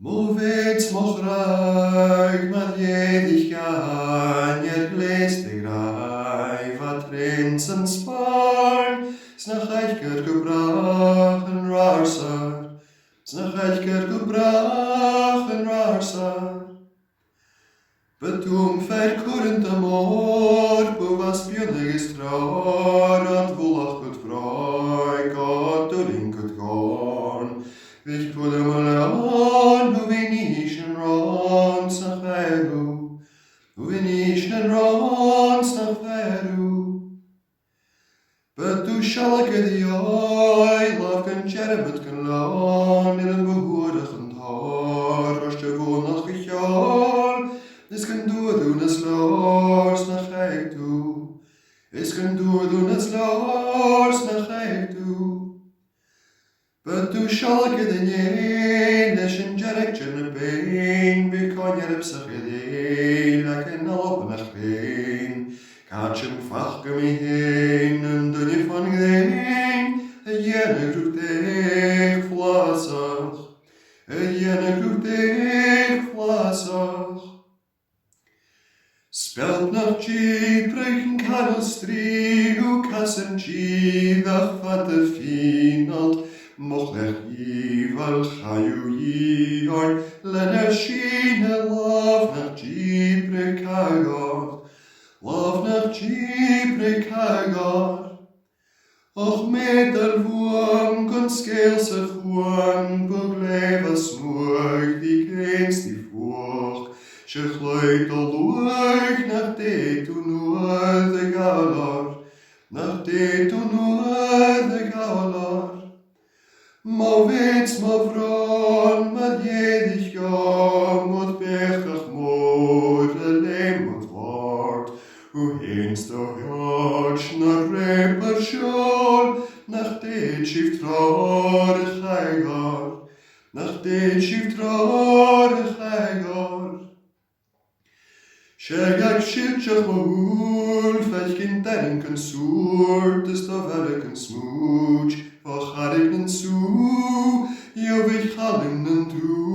Movits mochraig man jedig gan, gläst de grai, wat prinsen spaan, snach eichker gebrachen rarsar, snach eichker gebrachen rarsar. Betum verkurrent amor, på was björnig strar, at volach gut froi, gat og rinket garn. Vich på dem allean, og vi nischen rans nach veru, og vi nischen rans nach veru. But du schalke die oi, laf kan tjermet kan laan, in een behoordigend haar, als de woon nog gejaal, is kan doen es laars nach eik toe, is kan doen es laars nach eik toe. But du schalke den jen, leschen jarek tjerne bein, vi kan jerep sig edel, laken alop nach bein. Katschem fachke mi heen, en dunne van gdein, jene groet ik vlasach, jene groet ik vlasach. Spelt nach tji, brechen kan als strigo, kassen tji, dach vatte finalt, moch ech ival chaju ihoin, lenner schiene laf nach tji, prekagar, laf nach tji, prekagar. Och met al vuam, kon skeel sig vuam, begleva smoeg, die kreens die voog, she gluit al luig, nach de tu de galar, nach de tu de galar. Movits mavron, mad jedig gam, mot bechach moore, leem mot wart, hoe heenst o hartsch, nach reper sjol, nach de schift rare geigar, nach de schift rare geigar. Shegak shilchach mahul, fetchkin denken soort, is da werken smooch, och hariknen su, jo wich hallingen toe.